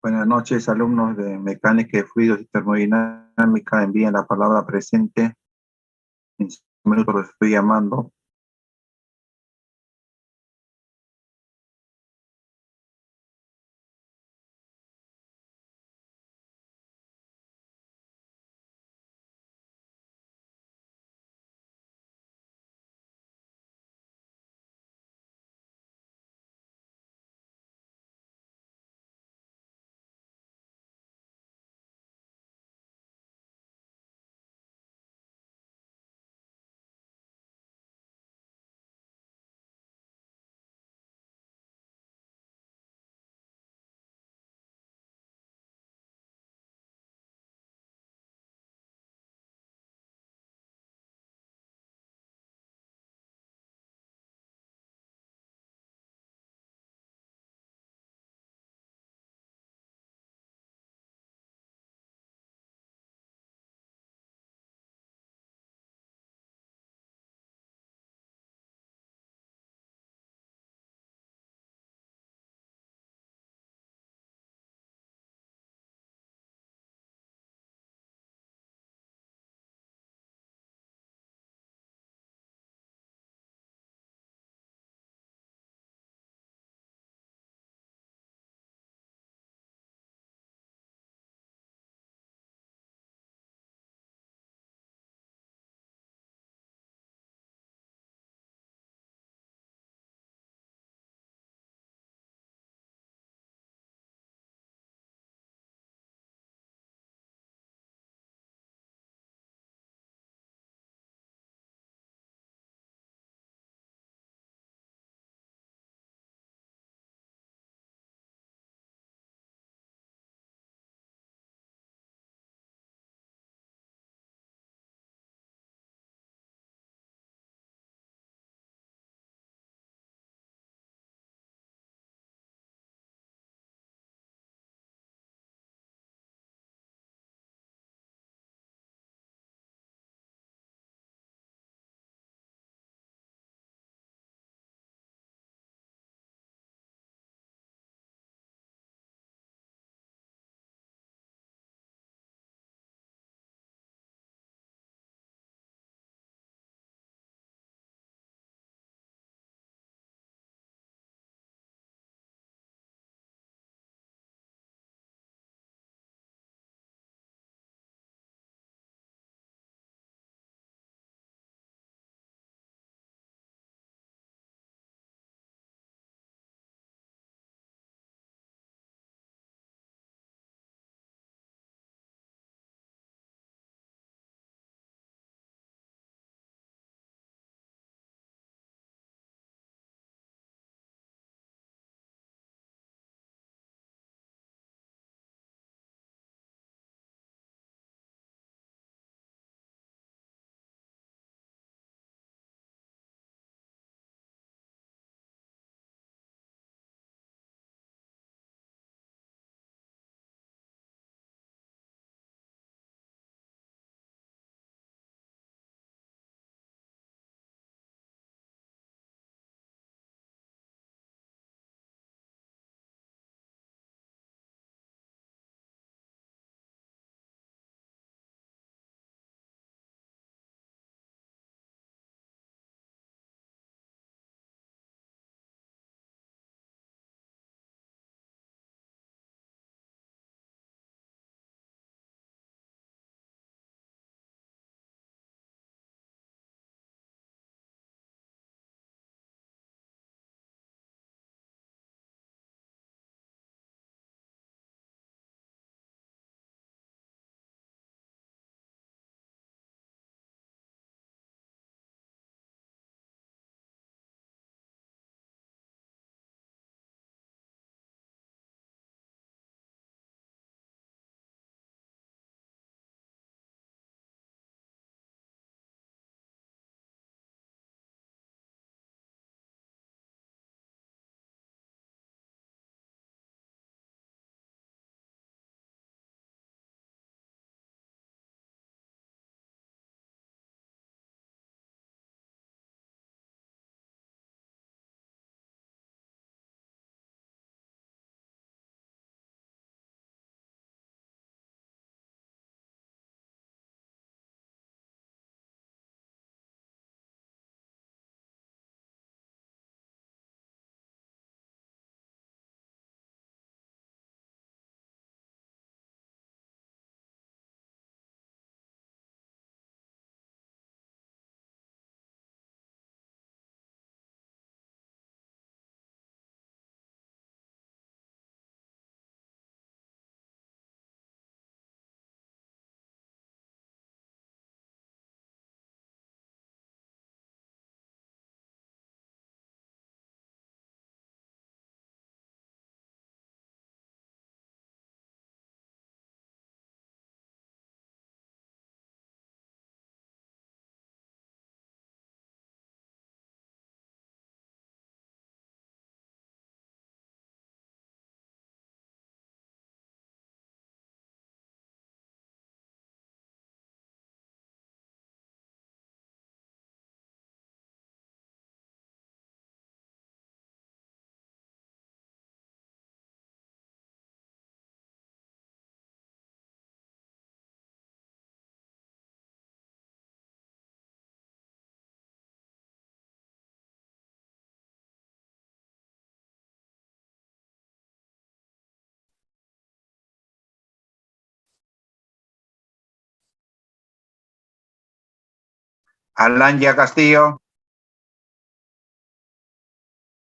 Buenas noches, alumnos de Mecánica de Fluidos y Termodinámica. Envíen la palabra presente. En 5 minutos los estoy llamando. Alanya Castillo.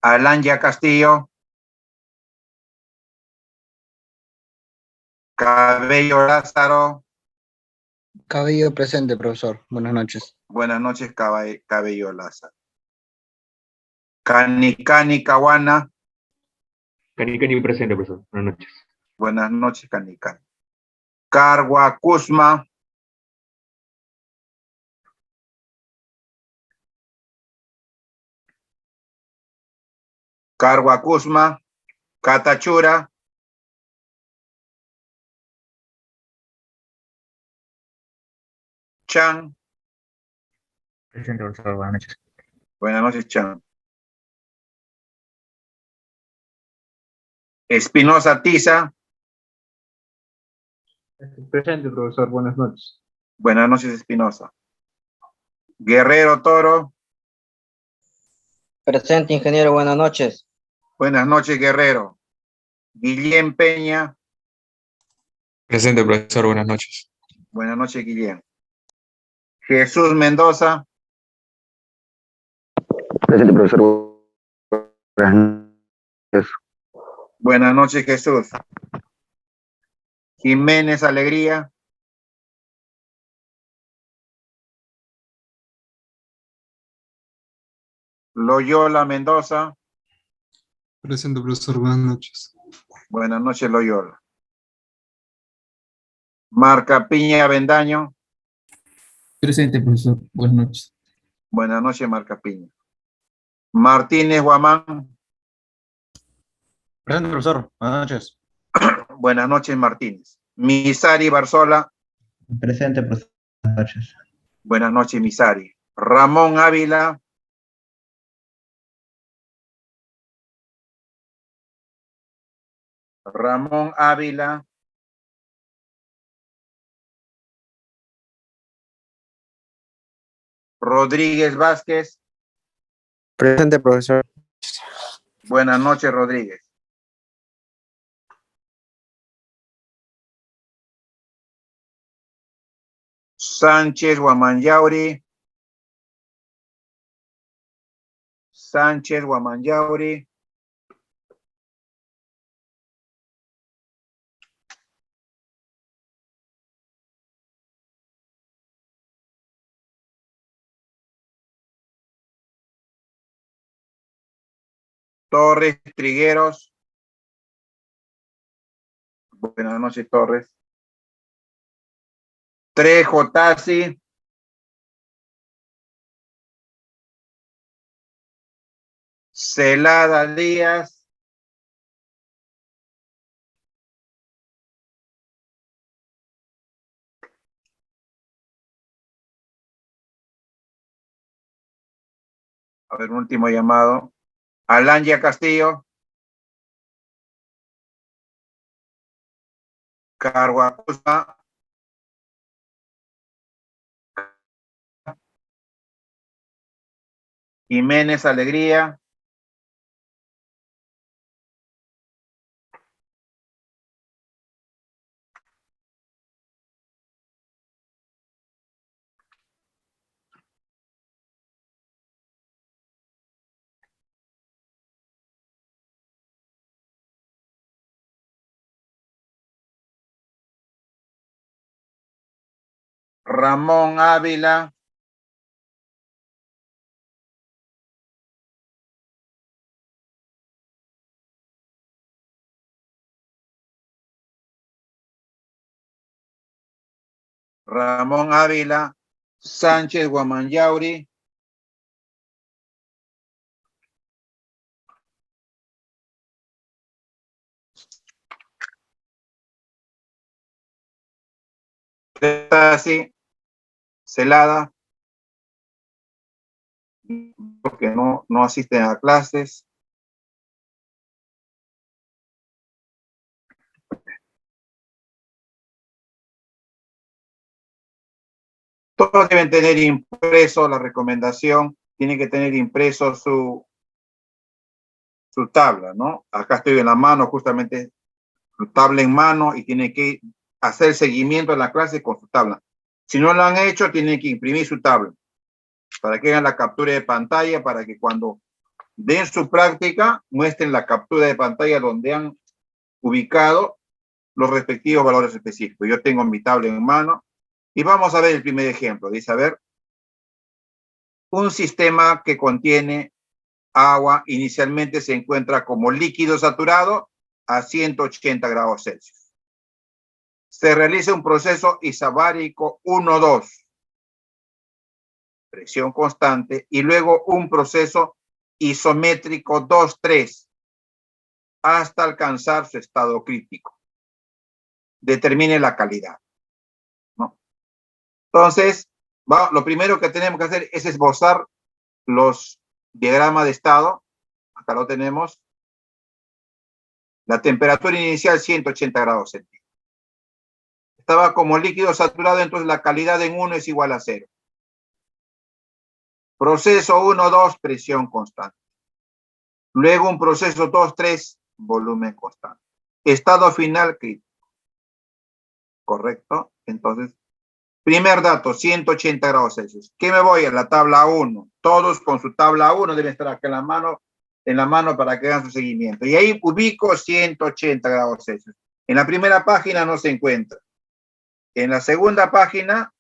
Alanya Castillo. Cabello Lázaro. Cabello presente, profesor. Buenas noches. Buenas noches, Cabello Lázaro. Canicani Caguana. Canicani presente, profesor. Buenas noches. Buenas noches, Canicani. Cargua Cusma. Cargua Cusma. Catachura. Chan. Presente, profesor. Buenas noches. Buenas noches, Chan. Espinosa Tiza. Presente, profesor. Buenas noches. Buenas noches, Espinosa. Guerrero Toro. Presente, ingeniero, buenas noches. Buenas noches, Guerrero. Guillén Peña. Presente, profesor. Buenas noches. Buenas noches, Guillén. Jesús Mendoza. Presente, profesor. Buenas noches. Buenas noches, Jesús. Jiménez Alegría. Loyola Mendoza. Presente, profesor. Buenas noches. Buenas noches, Loyola. Marca Piña Bendaño. Presente, profesor. Buenas noches. Buenas noches, Marca Piña. Martínez Guamán. Presente, profesor. Buenas noches. Buenas noches, Martínez. Misari Barzola. Presente, profesor. Buenas noches. Buenas noches, Misari. Ramón Ávila. Ramón Ávila. Rodríguez Vázquez. Presente, profesor. Buenas noches, Rodríguez. Sánchez Guamanyauri. Sánchez Guamanyauri. Torres Trigueros. Buenas noches, Torres. Trejo Tassi. Celada Díaz. A ver, un último llamado. Alanya Castillo. Carguacusa. Jiménez Alegría. Ramón Ávila. Ramón Ávila. Sánchez Guamanyauri. Tassi. Celada. Porque no asisten a clases. Todos deben tener impreso la recomendación, tienen que tener impreso su tabla, ¿no? Acá estoy en la mano, justamente su tabla en mano y tienen que hacer seguimiento de la clase con su tabla. Si no lo han hecho, tienen que imprimir su tabla. para que hagan la captura de pantalla, para que cuando den su práctica, muestren la captura de pantalla donde han ubicado los respectivos valores específicos. Yo tengo mi tabla en mano y vamos a ver el primer ejemplo. Dice, a ver, un sistema que contiene agua inicialmente se encuentra como líquido saturado a 180 grados Celsius. Se realiza un proceso isobárico 1-2, presión constante, y luego un proceso isométrico 2-3, hasta alcanzar su estado crítico. Determine la calidad, ¿no? Entonces, lo primero que tenemos que hacer es esbozar los diagramas de estado. Acá lo tenemos. La temperatura inicial 180 grados centígrados. Estaba como líquido saturado, entonces la calidad en 1 es igual a 0. Proceso 1-2, presión constante. Luego un proceso 2-3, volumen constante. Estado final crítico. ¿Correcto? Entonces, primer dato, 180 grados Celsius. ¿Qué me voy? A la tabla 1. Todos con su tabla 1 deben estar acá en la mano para que hagan su seguimiento. Y ahí ubico 180 grados Celsius. En la primera página no se encuentra. En la segunda página,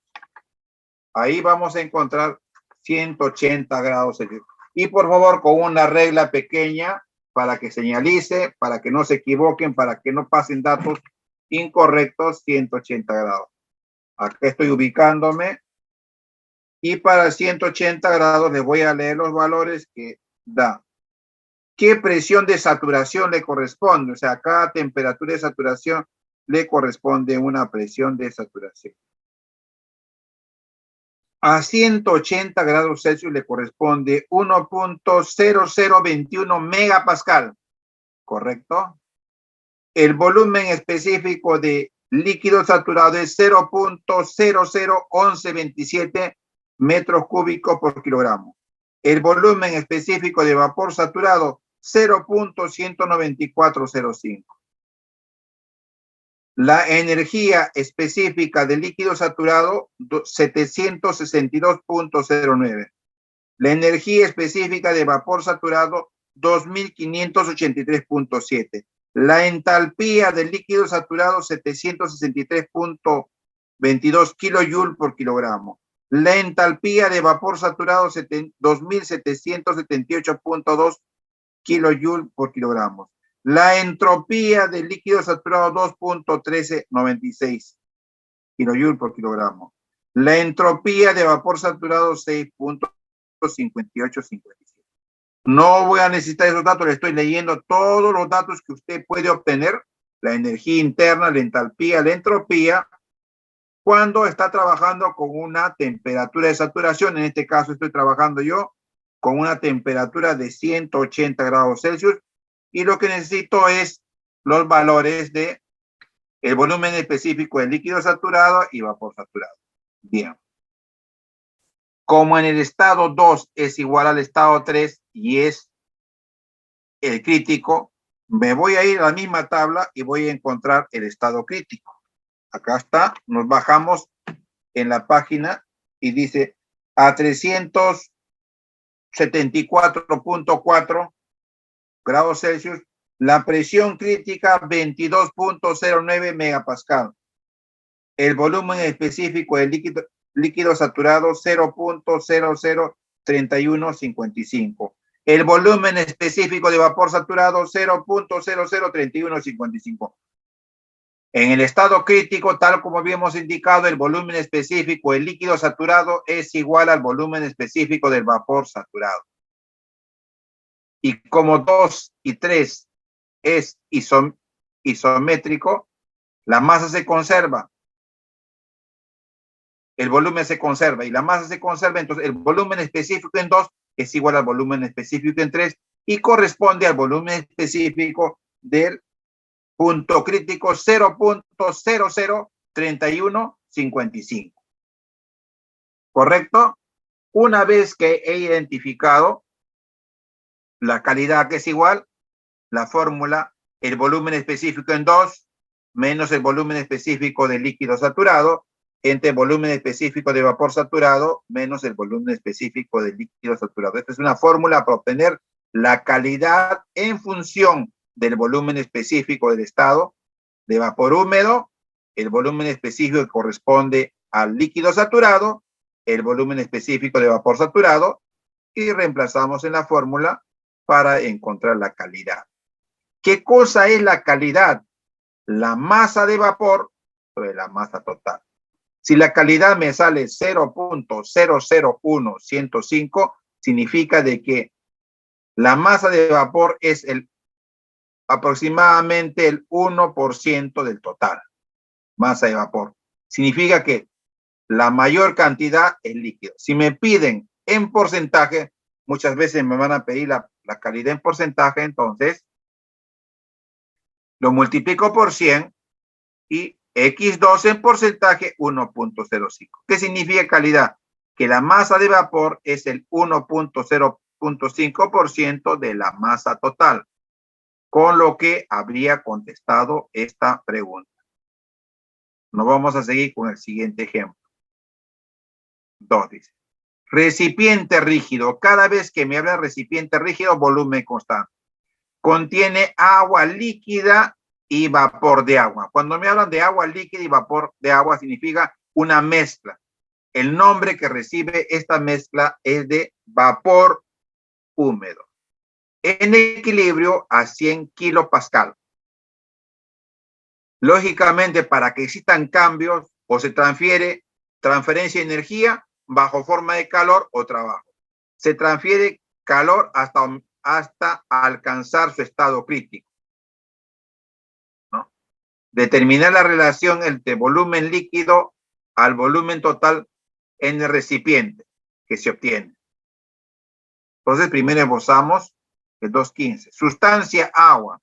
ahí vamos a encontrar 180 grados Celsius. Y por favor, con una regla pequeña para que señalice, para que no se equivoquen, para que no pasen datos incorrectos, 180 grados. Acá estoy ubicándome. Y para 180 grados les voy a leer los valores que da. ¿Qué presión de saturación le corresponde? O sea, a cada temperatura de saturación le corresponde una presión de saturación. A 180 grados Celsius le corresponde 1.0021 megapascal. ¿Correcto? El volumen específico de líquido saturado es 0.001127 metros cúbicos por kilogramo. El volumen específico de vapor saturado, 0.19405. La energía específica de líquido saturado, 762.09. La energía específica de vapor saturado, 2583.7. La entalpía del líquido saturado, 763.22 kilojoule por kilogramo. La entalpía de vapor saturado, 2778.2 kilojoule por kilogramo. La entropía del líquido saturado, 2.1396 kilojoule por kilogramo. La entropía de vapor saturado, 6.5857. No voy a necesitar esos datos, le estoy leyendo todos los datos que usted puede obtener, la energía interna, la entalpía, la entropía, cuando está trabajando con una temperatura de saturación. En este caso estoy trabajando yo con una temperatura de 180 grados Celsius, y lo que necesito es los valores de el volumen específico del líquido saturado y vapor saturado. Bien. Como en el estado 2 es igual al estado 3 y es el crítico, me voy a ir a la misma tabla y voy a encontrar el estado crítico. Acá está, nos bajamos en la página y dice a 374.4 grados Celsius, la presión crítica 22.09 megapascal. El volumen específico del líquido saturado 0.003155. El volumen específico de vapor saturado 0.003155. En el estado crítico, tal como habíamos indicado, el volumen específico del líquido saturado es igual al volumen específico del vapor saturado. Y como 2 y 3 es isométrico, la masa se conserva, el volumen se conserva y la masa se conserva, entonces el volumen específico en 2 es igual al volumen específico en 3 y corresponde al volumen específico del punto crítico 0.003155. ¿Correcto? Una vez que he identificado la calidad, que es igual, la fórmula, el volumen específico en 2 menos el volumen específico del líquido saturado, entre el volumen específico de vapor saturado menos el volumen específico de líquido saturado. Esta es una fórmula para obtener la calidad en función del volumen específico del estado de vapor húmedo, el volumen específico que corresponde al líquido saturado, el volumen específico de vapor saturado, y reemplazamos en la fórmula para encontrar la calidad. ¿Qué cosa es la calidad? La masa de vapor sobre la masa total. Si la calidad me sale 0.001105, significa de que la masa de vapor es aproximadamente el 1% del total. Masa de vapor. Significa que la mayor cantidad es líquido. Si me piden en porcentaje, muchas veces me van a pedir la calidad en porcentaje, entonces lo multiplico por 100 y X2 en porcentaje 1.05. ¿Qué significa calidad? Que la masa de vapor es el 1.05% de la masa total, con lo que habría contestado esta pregunta. Nos vamos a seguir con el siguiente ejemplo. 2 dice. Recipiente rígido. Cada vez que me habla de recipiente rígido, volumen constante. Contiene agua líquida y vapor de agua. Cuando me hablan de agua líquida y vapor de agua, significa una mezcla. El nombre que recibe esta mezcla es de vapor húmedo. En equilibrio a 100 kilopascal. Lógicamente, para que existan cambios o se transferencia de energía bajo forma de calor o trabajo. Se transfiere calor hasta alcanzar su estado crítico. ¿No? Determinar la relación entre volumen líquido al volumen total en el recipiente que se obtiene. Entonces, primero esbozamos el 2.15. Sustancia agua.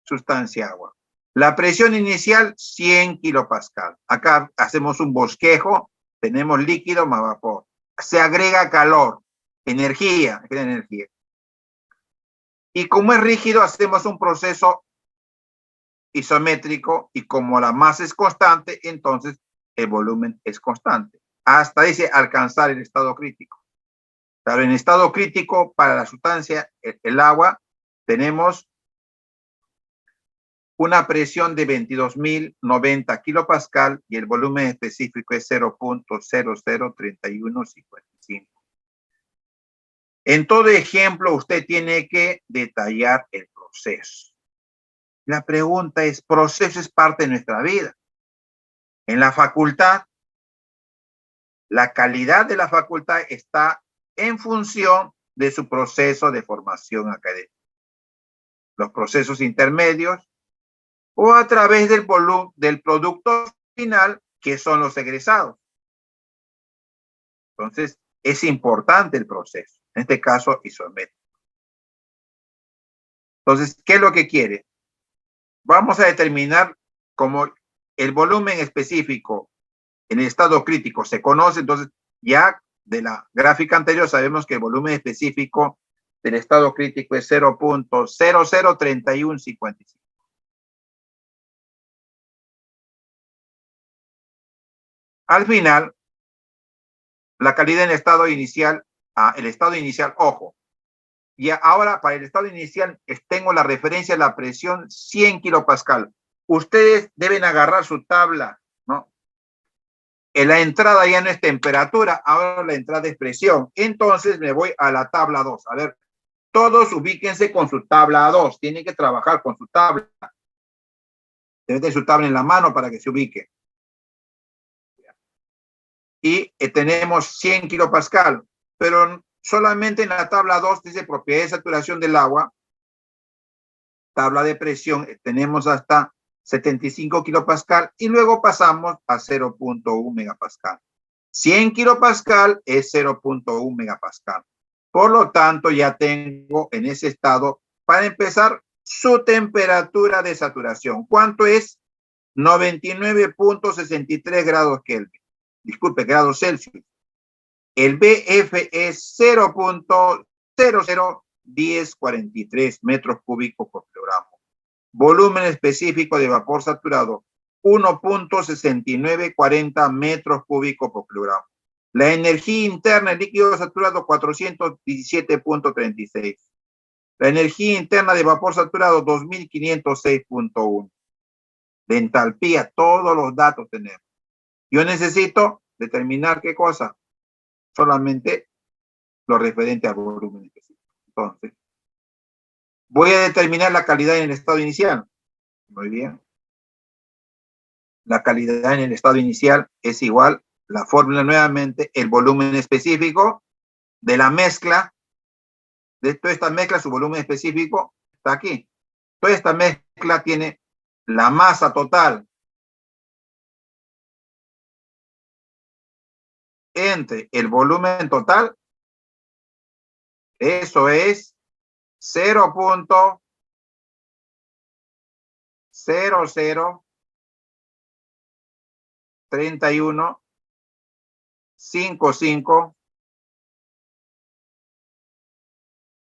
Sustancia agua. La presión inicial, 100 kilopascal. Acá hacemos un bosquejo, tenemos líquido más vapor. Se agrega calor, energía. Y como es rígido, hacemos un proceso isométrico y como la masa es constante, entonces el volumen es constante. Hasta dice alcanzar el estado crítico. Claro, en estado crítico para la sustancia, el agua, tenemos una presión de 22.090 kilopascal y el volumen específico es 0.003155. En todo ejemplo, usted tiene que detallar el proceso. La pregunta es, proceso es parte de nuestra vida. En la facultad, la calidad de la facultad está en función de su proceso de formación académica. Los procesos intermedios, o a través del producto final, que son los egresados. Entonces, es importante el proceso, en este caso isométrico. Entonces, ¿qué es lo que quiere? Vamos a determinar como el volumen específico en el estado crítico se conoce, entonces ya de la gráfica anterior sabemos que el volumen específico del estado crítico es 0.003155. Al final, la calidad en el estado inicial, ojo. Y ahora para el estado inicial tengo la referencia de la presión 100 kilopascal. Ustedes deben agarrar su tabla, ¿no? En la entrada ya no es temperatura, ahora la entrada es presión. Entonces me voy a la tabla 2. A ver, todos ubíquense con su tabla 2. Tienen que trabajar con su tabla. Deben tener su tabla en la mano para que se ubique. Y tenemos 100 kilopascal, pero solamente en la tabla 2 dice propiedad de saturación del agua, tabla de presión, tenemos hasta 75 kilopascal y luego pasamos a 0.1 megapascal. 100 kilopascal es 0.1 megapascal. Por lo tanto, ya tengo en ese estado, para empezar, su temperatura de saturación. ¿Cuánto es? 99.63 grados Kelvin. Disculpe, grados Celsius. El BF es 0.001043 metros cúbicos por kilogramo. Volumen específico de vapor saturado 1.6940 metros cúbicos por kilogramo. La energía interna del líquido saturado 417.36. La energía interna de vapor saturado 2506.1. De entalpía, todos los datos tenemos. Yo necesito determinar qué cosa. Solamente lo referente al volumen específico. Entonces, voy a determinar la calidad en el estado inicial. Muy bien. La calidad en el estado inicial es igual, la fórmula nuevamente, el volumen específico de la mezcla, de toda esta mezcla, su volumen específico está aquí. Toda esta mezcla tiene la masa total entre el volumen total, eso es 0.003155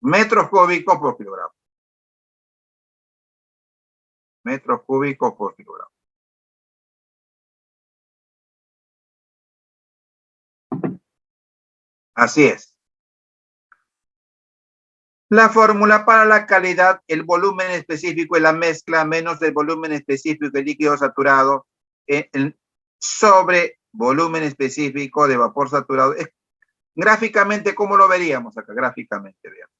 metros cúbicos por kilogramo. Metros cúbicos por kilogramo. Así es. La fórmula para la calidad, el volumen específico de la mezcla menos el volumen específico del líquido saturado sobre volumen específico de vapor saturado. Gráficamente, ¿cómo lo veríamos acá? Gráficamente, veamos.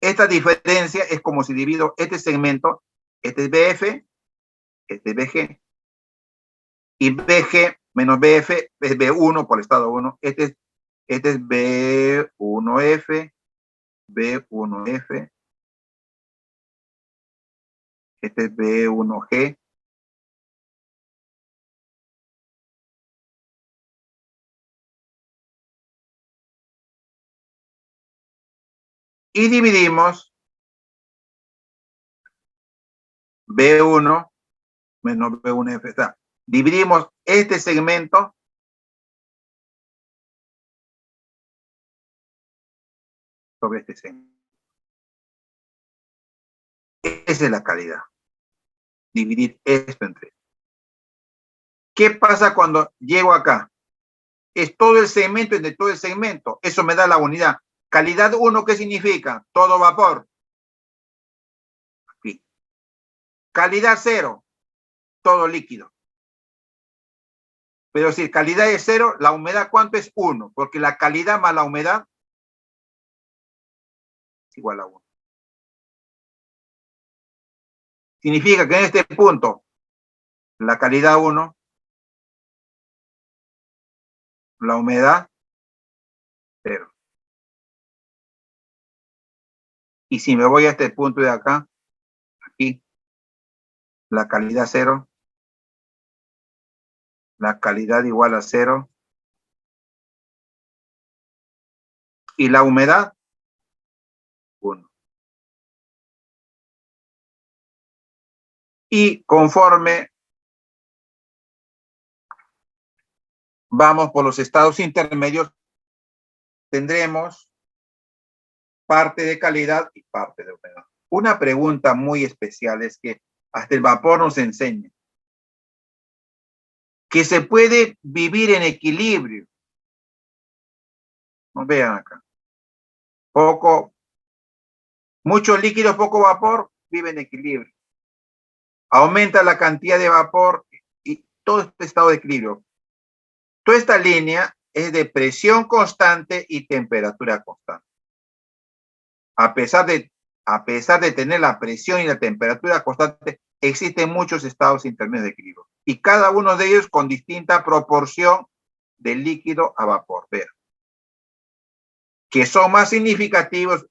Esta diferencia es como si divido este segmento, este es BF, este es BG, y BG menos BF es B1 por el estado 1, este es B1F, B1F, este es B1G, y dividimos B1 menos B1F. O sea, dividimos este segmento sobre este segmento. Esa es la calidad. Dividir esto entre esto. ¿Qué pasa cuando llego acá? Es todo el segmento entre todo el segmento. Eso me da la unidad. Calidad 1, ¿qué significa? Todo vapor. Aquí. Calidad 0, todo líquido. Pero si calidad es 0, la humedad, ¿cuánto es? 1, porque la calidad más la humedad es igual a 1. Significa que en este punto, la calidad 1, la humedad 0. Y si me voy a este punto de acá, aquí, la calidad 0, la calidad igual a 0, y la humedad 1. Y conforme vamos por los estados intermedios, tendremos parte de calidad y parte de humedad. Una pregunta muy especial es que hasta el vapor nos enseña que se puede vivir en equilibrio. No vean acá. Mucho líquido, poco vapor, vive en equilibrio. Aumenta la cantidad de vapor y todo este estado de equilibrio. Toda esta línea es de presión constante y temperatura constante. A pesar de tener la presión y la temperatura constante, existen muchos estados intermedios de equilibrio. Y cada uno de ellos con distinta proporción de líquido a vapor. Vean. Que son más significativos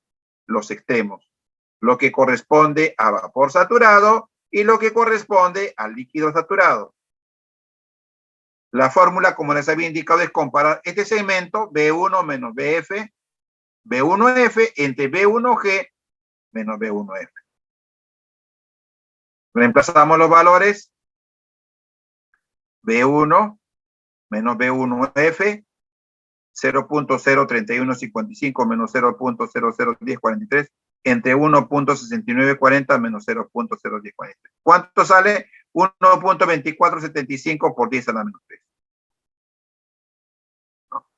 los extremos. Lo que corresponde a vapor saturado y lo que corresponde al líquido saturado. La fórmula, como les había indicado, es comparar este segmento B1 menos BF, B1F entre B1G menos B1F. Reemplazamos los valores. B1 menos B1F, 0.03155 menos 0.001043, entre 1.6940 menos 0.01043. ¿Cuánto sale? 1.2475 por 10 a la menos 3.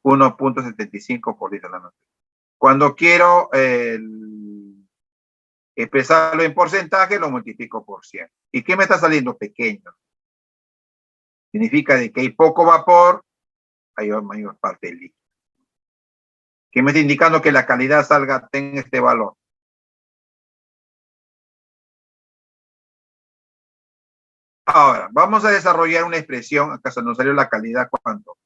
1.75 por 10 a la menos 3. Cuando quiero expresarlo en porcentaje, lo multiplico por 100. ¿Y qué me está saliendo? Pequeño. Significa de que hay poco vapor, hay mayor parte del líquido. ¿Qué me está indicando que la calidad tenga este valor? Ahora, vamos a desarrollar una expresión. ¿Acaso nos salió la calidad cuánto?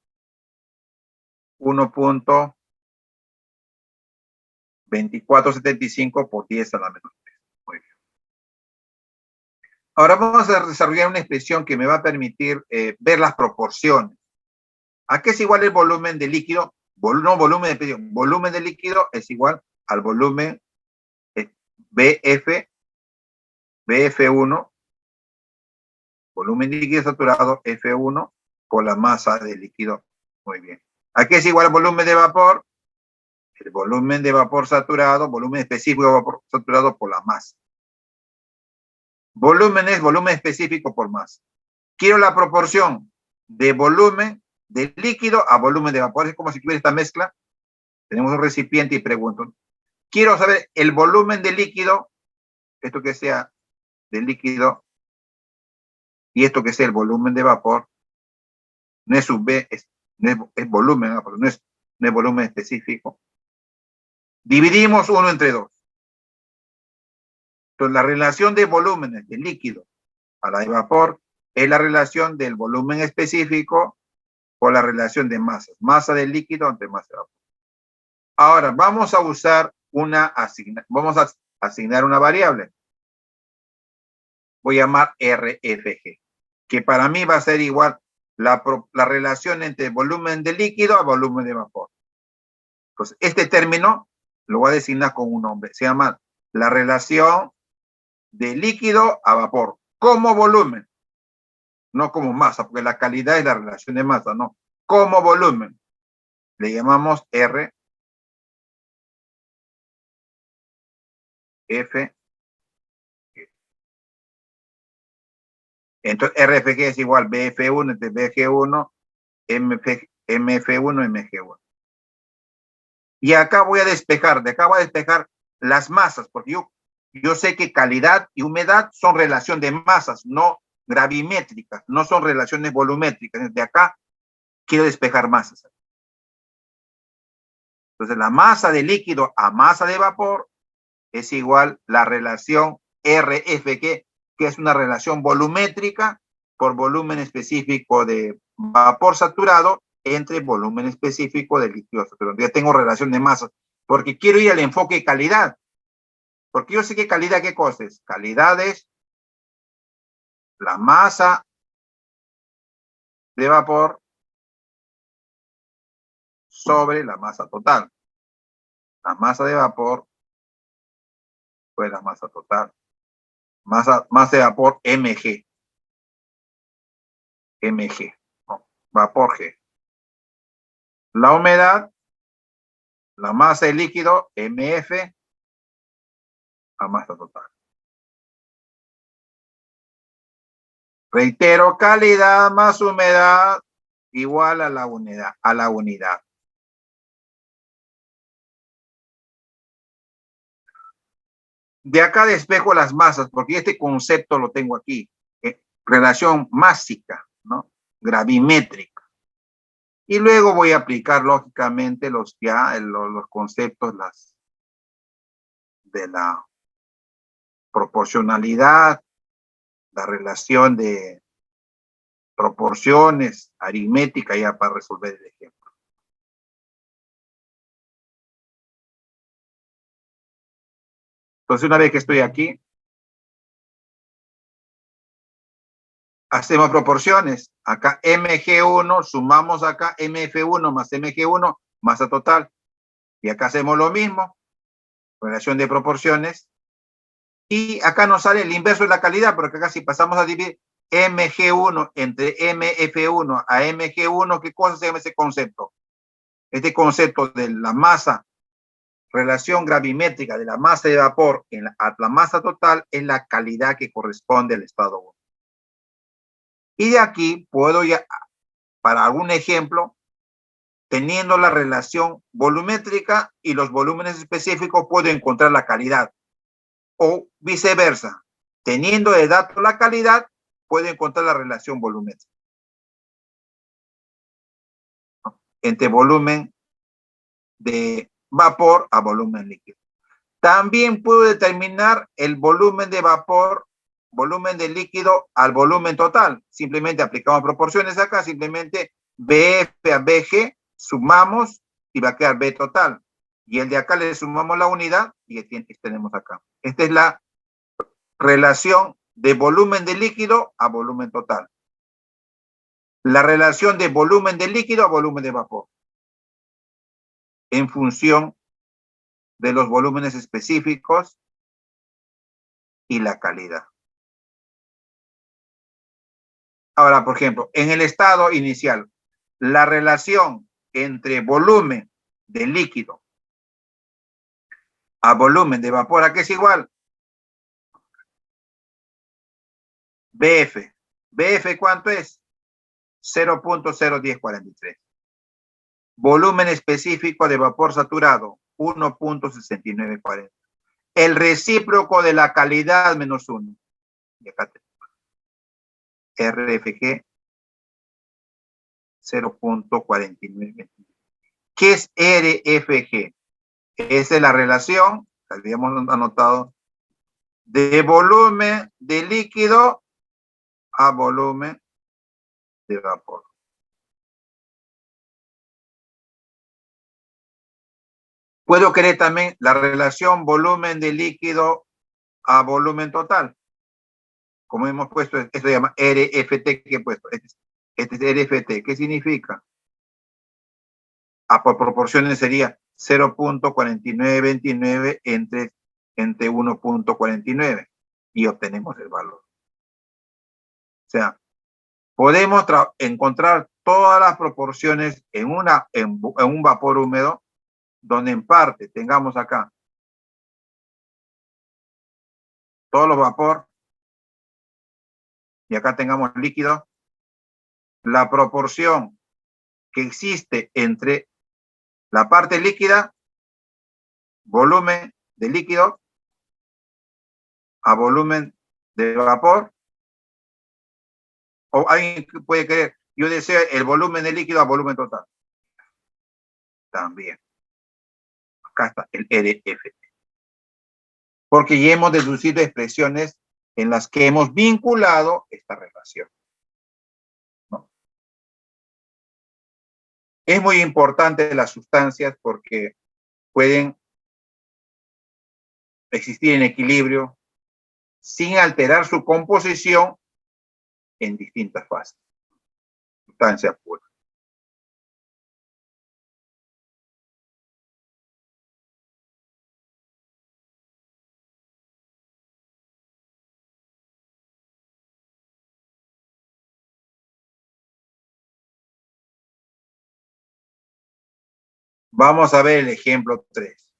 1.2475 por 10 a la menos 3. Muy bien. Ahora vamos a desarrollar una expresión que me va a permitir ver las proporciones. ¿A qué es igual el volumen de líquido? Volumen de líquido es igual al volumen BF1, volumen de líquido saturado F1 por la masa de líquido. Muy bien. ¿A qué es igual el volumen de vapor? El volumen de vapor saturado, volumen específico de vapor saturado por la masa. Volumen es volumen específico por masa. Quiero la proporción de volumen de líquido a volumen de vapor. Es como si tuviera esta mezcla. Tenemos un recipiente y pregunto. Quiero saber el volumen de líquido, esto que sea de líquido, y esto que sea el volumen de vapor. No es sub B, es volumen, ¿no? Porque no es volumen específico. Dividimos 1 entre 2. Entonces, la relación de volúmenes de líquido a la de vapor es la relación del volumen específico por la relación de masas. Masa de líquido entre masa de vapor. Ahora, vamos a usar vamos a asignar una variable. Voy a llamar RFG, que para mí va a ser igual la relación entre volumen de líquido a volumen de vapor. Entonces, este término lo voy a designar con un nombre. Se llama la relación de líquido a vapor como volumen, no como masa, porque la calidad es la relación de masa, no. Como volumen. Le llamamos RF. Entonces, RFG es igual BF1 entre BG1, MF1, MG1. Y acá voy a despejar, de acá voy a despejar las masas, porque yo sé que calidad y humedad son relación de masas, no gravimétricas, no son relaciones volumétricas. De acá quiero despejar masas. Entonces, la masa de líquido a masa de vapor es igual la relación RFG, que es una relación volumétrica por volumen específico de vapor saturado entre volumen específico de líquido saturado. Ya tengo relación de masas, porque quiero ir al enfoque de calidad. Porque yo sé que calidad, ¿qué cosa es? Calidad es la masa de vapor sobre la masa total. La masa de vapor sobre la masa total. Masa de vapor mg. No, vapor G. La humedad, la masa de líquido, mf, a masa total. Reitero, calidad más humedad igual a la unidad. De acá despejo las masas, porque este concepto lo tengo aquí. Relación másica, ¿no? Gravimétrica. Y luego voy a aplicar, lógicamente, los conceptos de la proporcionalidad, la relación de proporciones, aritmética, ya para resolver el ejemplo. Entonces, una vez que estoy aquí, hacemos proporciones. Acá mg1, sumamos acá mf1 más mg1, masa total. Y acá hacemos lo mismo, relación de proporciones. Y acá nos sale el inverso de la calidad, porque acá si pasamos a dividir mg1 entre mf1 a mg1, ¿qué cosa se llama ese concepto? Este concepto de la masa, relación gravimétrica de la masa de vapor a la masa total es la calidad que corresponde al estado 1. Y de aquí puedo ya, para algún ejemplo, teniendo la relación volumétrica y los volúmenes específicos, puedo encontrar la calidad. O viceversa, teniendo de dato la calidad, puedo encontrar la relación volumétrica entre volumen de vapor a volumen líquido. También puedo determinar el volumen de vapor, volumen de líquido al volumen total. Simplemente aplicamos proporciones acá, simplemente BF a BG, sumamos y va a quedar B total. Y el de acá le sumamos la unidad y tenemos acá. Esta es la relación de volumen de líquido a volumen total. La relación de volumen de líquido a volumen de vapor. En función de los volúmenes específicos y la calidad. Ahora, por ejemplo, en el estado inicial, la relación entre volumen de líquido a volumen de vapor, ¿a qué es igual? BF. ¿BF cuánto es? 0.01043. Volumen específico de vapor saturado, 1.6940. El recíproco de la calidad menos 1. Y acá tenemos RFG 0.49. ¿Qué es RFG? Esa es la relación, que habíamos anotado, de volumen de líquido a volumen de vapor. Puedo querer también la relación volumen de líquido a volumen total. Como hemos puesto, esto se llama RFT que he puesto. Este es RFT. ¿Qué significa? Por proporciones sería 0.4929 entre 1.49 y obtenemos el valor. O sea, podemos encontrar todas las proporciones en un vapor húmedo, donde en parte tengamos acá todos los vapor y acá tengamos líquido. La proporción que existe entre la parte líquida, volumen de líquido, a volumen de vapor. O alguien puede creer, yo deseo el volumen de líquido a volumen total. También. Acá está el RFT. Porque ya hemos deducido expresiones en las que hemos vinculado esta relación. ¿No? Es muy importante las sustancias porque pueden existir en equilibrio sin alterar su composición en distintas fases. Sustancia pura. Vamos a ver el ejemplo 3.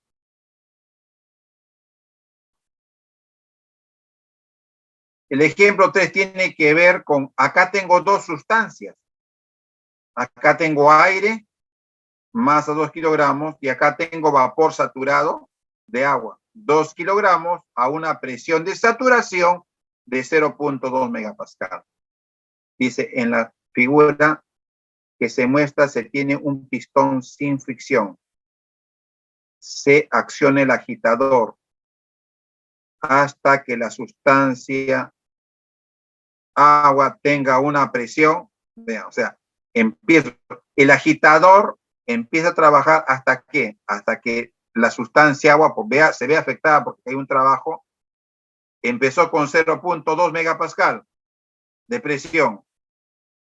El ejemplo 3 tiene que ver con, acá tengo dos sustancias. Acá tengo aire, masa 2 kilogramos, y acá tengo vapor saturado de agua, 2 kilogramos a una presión de saturación de 0.2 megapascal. Dice en la figura que se muestra, se tiene un pistón sin fricción. Se acciona el agitador hasta que la sustancia agua tenga una presión. Vean, o sea, el agitador empieza a trabajar hasta que la sustancia agua se ve afectada porque hay un trabajo. Empezó con 0.2 megapascal de presión.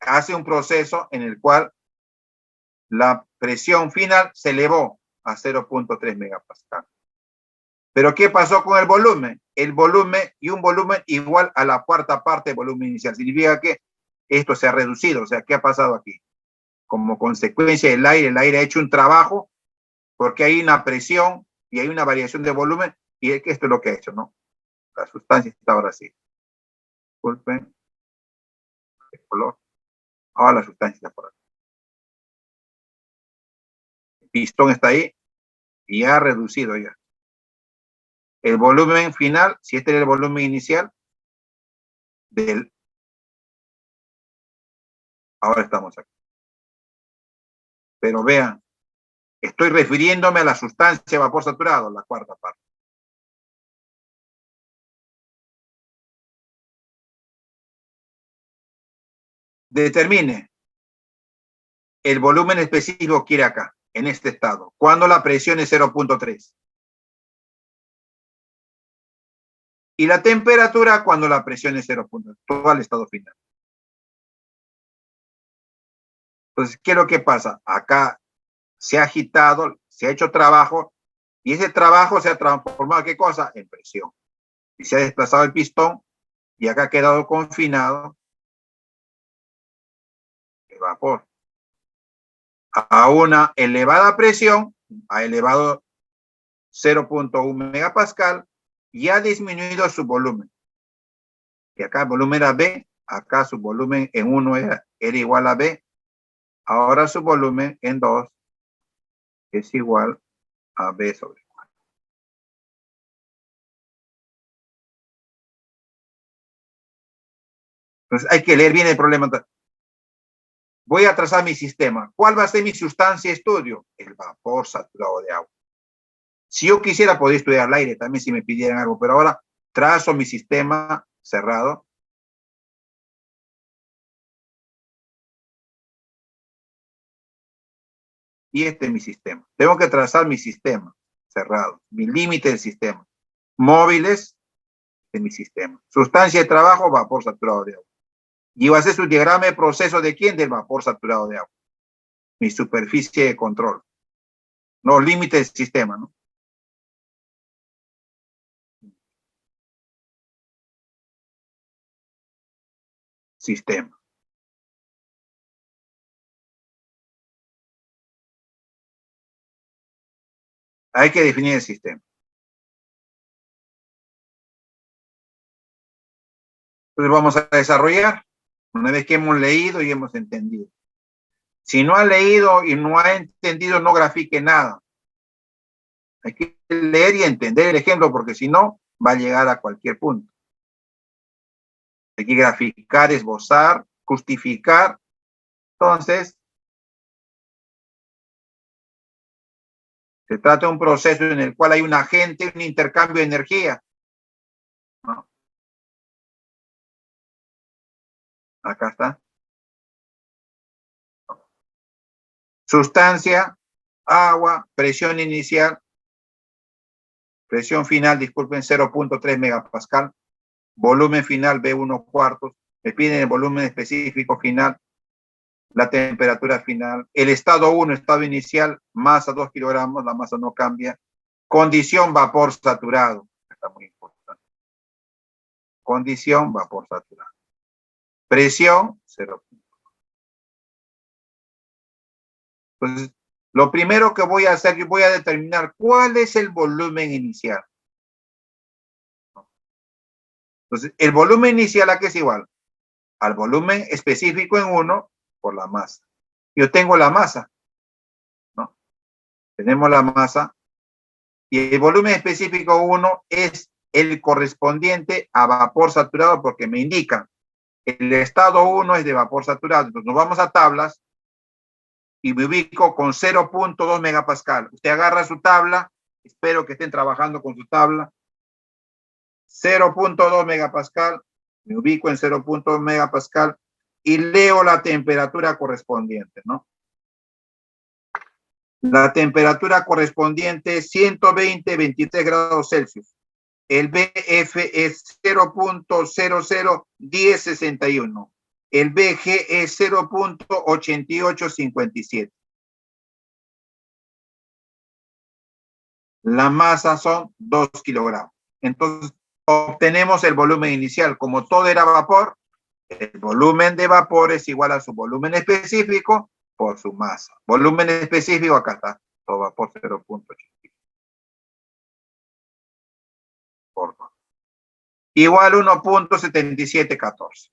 Hace un proceso en el cual la presión final se elevó a 0.3 megapascal. Pero ¿qué pasó con el volumen? El volumen y un volumen igual a la cuarta parte del volumen inicial. Significa que esto se ha reducido. O sea, ¿qué ha pasado aquí? Como consecuencia del aire, el aire ha hecho un trabajo porque hay una presión y hay una variación de volumen y es que esto es lo que ha hecho, ¿no? La sustancia está ahora sí. Disculpen. color. Ahora la sustancia está por acá. El pistón está ahí y ha reducido ya. El volumen final, si este era el volumen inicial, ahora estamos aquí. Pero vean, estoy refiriéndome a la sustancia de vapor saturado, la cuarta parte. Determine el volumen específico que quiere acá, en este estado, cuando la presión es 0.3. Y la temperatura cuando la presión es 0.3, todo al estado final. Entonces, ¿qué es lo que pasa? Acá se ha agitado, se ha hecho trabajo, y ese trabajo se ha transformado ¿en qué cosa? En presión. Y se ha desplazado el pistón, y acá ha quedado confinado el vapor a una elevada presión, a elevado 0.1 megapascal, y ha disminuido su volumen. Y acá el volumen era B, acá su volumen en 1 era igual a B, ahora su volumen en 2 es igual a B sobre 4. Entonces hay que leer bien el problema. Voy a trazar mi sistema. ¿Cuál va a ser mi sustancia de estudio? El vapor saturado de agua. Si yo quisiera, podría estudiar al aire también si me pidieran algo, pero ahora trazo mi sistema cerrado. Y este es mi sistema. Tengo que trazar mi sistema cerrado, mi límite del sistema. Móviles de mi sistema. Sustancia de trabajo, vapor saturado de agua. Y va a ser su diagrama de proceso de quién? Del vapor saturado de agua. Mi superficie de control. No, límite del sistema, ¿no? Sistema. Hay que definir el sistema. Entonces vamos a desarrollar una vez que hemos leído y hemos entendido. Si no ha leído y no ha entendido, no grafique nada. Hay que leer y entender el ejemplo, porque si no, va a llegar a cualquier punto. Hay que graficar, esbozar, justificar. Entonces, se trata de un proceso en el cual hay un agente, un intercambio de energía. ¿No? Acá está. Sustancia, agua, presión inicial, presión final, disculpen, 0.3 megapascal, volumen final B1 cuartos, me piden el volumen específico final, la temperatura final, el estado 1, estado inicial, masa 2 kilogramos, la masa no cambia, condición vapor saturado, está muy importante, condición vapor saturado, presión 0. Entonces, lo primero que voy a hacer, yo voy a determinar cuál es el volumen inicial. Entonces, el volumen inicial ¿a qué es igual? Al volumen específico en 1 por la masa. Yo tengo la masa, ¿no? Tenemos la masa y el volumen específico 1 es el correspondiente a vapor saturado porque me indica el estado 1 es de vapor saturado. Entonces nos vamos a tablas y me ubico con 0.2 megapascal. Usted agarra su tabla, espero que estén trabajando con su tabla. 0.2 megapascal, me ubico en 0.2 megapascal y leo la temperatura correspondiente, ¿no? La temperatura correspondiente es 120-23 grados Celsius. El BF es 0.001061. El BG es 0.8857. La masa son 2 kilogramos. Entonces, obtenemos el volumen inicial. Como todo era vapor, el volumen de vapor es igual a su volumen específico por su masa. Volumen específico, acá está, todo vapor 0.8. Igual 1.7714.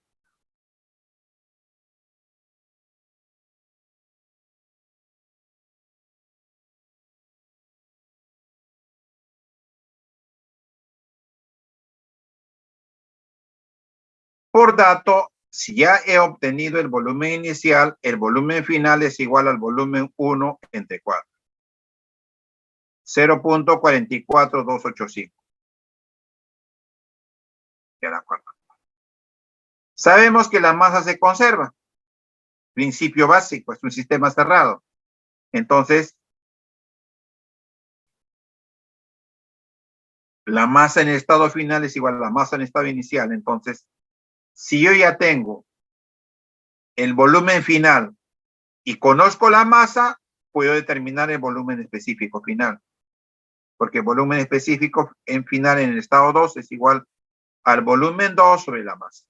Por dato, si ya he obtenido el volumen inicial, el volumen final es igual al volumen 1 entre 4. 0.44285. Ya la cuarta. Sabemos que la masa se conserva. Principio básico, es un sistema cerrado. Entonces, la masa en el estado final es igual a la masa en el estado inicial. Entonces, si yo ya tengo el volumen final y conozco la masa, puedo determinar el volumen específico final. Porque el volumen específico en final en el estado 2 es igual al volumen 2 sobre la masa.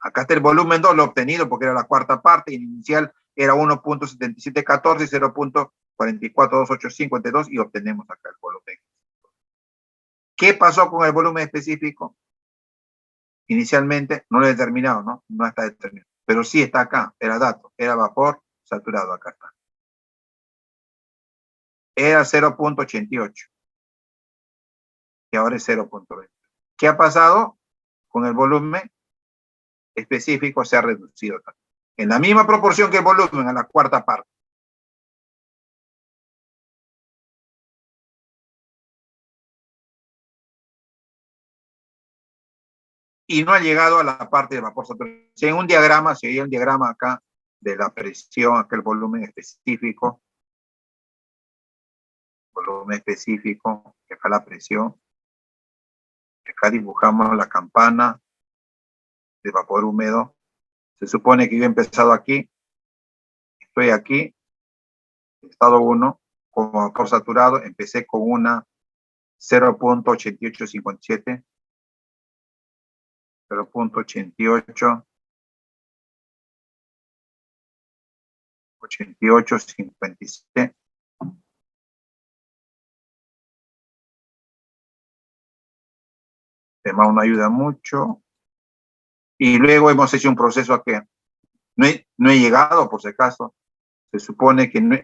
Acá está el volumen 2, lo he obtenido porque era la cuarta parte, y el inicial era 1.7714 y 0.44285 entre 2, y obtenemos acá el volumen. ¿Qué pasó con el volumen específico? Inicialmente no lo he determinado, ¿no? No está determinado. Pero sí está acá, era dato, era vapor saturado, acá está. Era 0.88. Y ahora es 0.20. ¿Qué ha pasado? Con el volumen específico se ha reducido también. En la misma proporción que el volumen, a la cuarta parte. Y no ha llegado a la parte de vapor saturado. Si en un diagrama, si hay un diagrama acá de la presión, acá el volumen específico, que acá la presión, acá dibujamos la campana de vapor húmedo. Se supone que yo he empezado aquí, estoy aquí, estado 1, con vapor saturado, empecé con una 0.8857, 0.88, 8857. Además, no ayuda mucho. Y luego hemos hecho un proceso a que no he llegado, por si acaso. Se supone que no.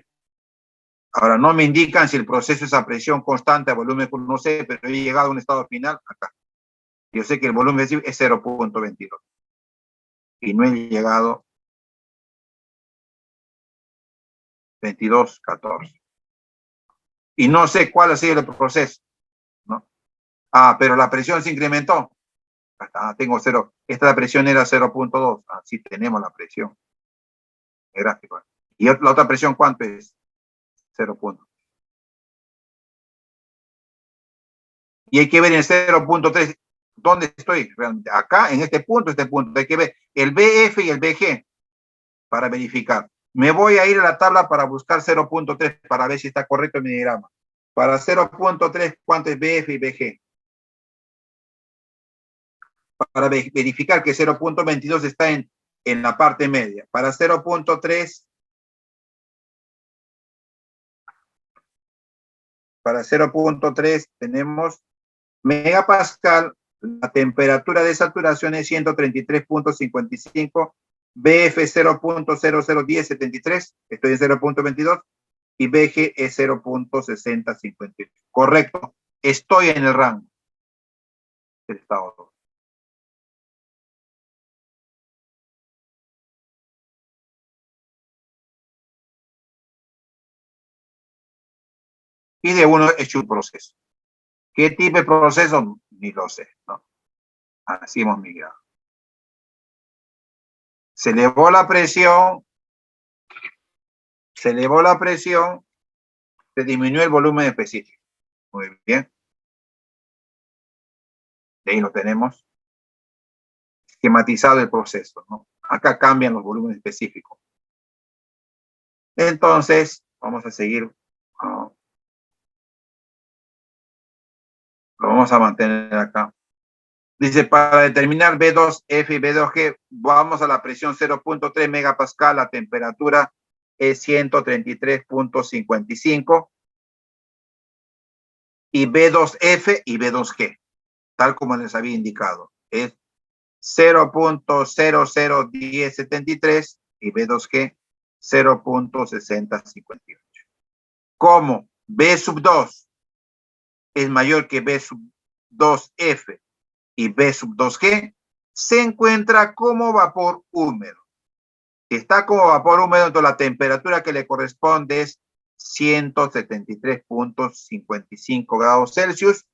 Ahora, no me indican si el proceso es a presión constante, a volumen, no sé, pero he llegado a un estado final acá. Yo sé que el volumen es 0.22. Y no he llegado 22.14. Y no sé cuál ha sido el proceso, ¿no? Ah, pero la presión se incrementó. Hasta tengo 0. Esta presión era 0.2. Así tenemos la presión. El gráfico. ¿Y la otra presión cuánto es? 0. Y hay que ver en 0.3, ¿dónde estoy? Acá, en este punto. Hay que ver el BF y el BG para verificar. Me voy a ir a la tabla para buscar 0.3 para ver si está correcto mi diagrama. Para 0.3, ¿cuánto es BF y BG? Para verificar que 0.22 está en la parte media. Para 0.3, tenemos megapascal, la temperatura de saturación es 133.55, BF 0.001073, estoy en 0.22, y BG es 0.6058. Correcto, estoy en el rango del estado 2. Y de uno he hecho un proceso. ¿Qué tipo de proceso? Ni lo sé, ¿no? Así hemos migrado. Se elevó la presión, se disminuyó el volumen específico. Muy bien. De ahí lo tenemos esquematizado el proceso, ¿no? Acá cambian los volúmenes específicos. Entonces, vamos a seguir. Lo vamos a mantener acá. Dice, para determinar B2F y B2G, vamos a la presión 0.3 megapascal, la temperatura es 133.55, y B2F y B2G, tal como les había indicado, es 0.001073 y B2G 0.6058. Como B sub 2 es mayor que B sub 2F y B sub 2G, se encuentra como vapor húmedo. Si está como vapor húmedo, entonces la temperatura que le corresponde es 173.55 grados Celsius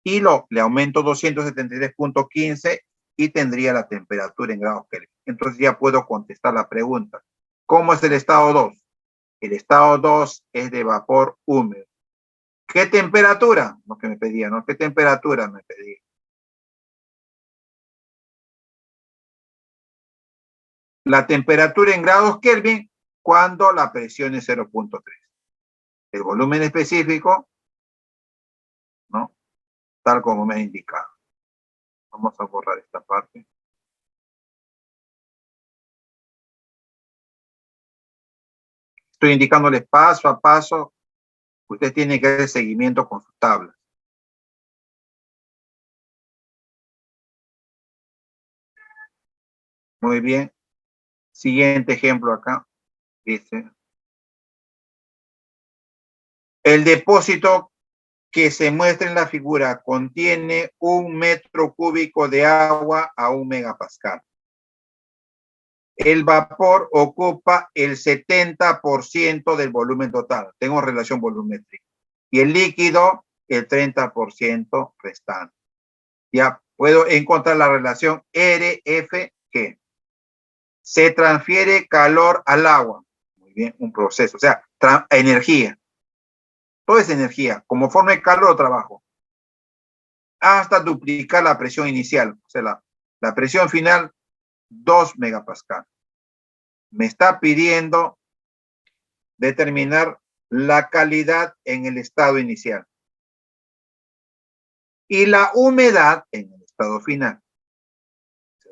y le aumento 273.15 y tendría la temperatura en grados Kelvin. Entonces ya puedo contestar la pregunta. ¿Cómo es el estado 2? El estado 2 es de vapor húmedo. ¿Qué temperatura? Lo que me pedía, ¿no? ¿Qué temperatura me pedía? La temperatura en grados Kelvin cuando la presión es 0.3. El volumen específico, ¿no? Tal como me ha indicado. Vamos a borrar esta parte. Estoy indicándoles paso a paso. Usted tiene que hacer seguimiento con sus tablas. Muy bien. Siguiente ejemplo acá. Dice. El depósito que se muestra en la figura contiene 1 metro cúbico de agua a 1 megapascal. El vapor ocupa el 70% del volumen total. Tengo relación volumétrica. Y el líquido, el 30% restante. Ya puedo encontrar la relación RFG. Se transfiere calor al agua. Muy bien, un proceso. O sea, energía. Todo es energía. Como forma de calor, trabajo. Hasta duplicar la presión inicial. O sea, la presión final, 2 megapascal. Me está pidiendo determinar la calidad en el estado inicial y la humedad en el estado final.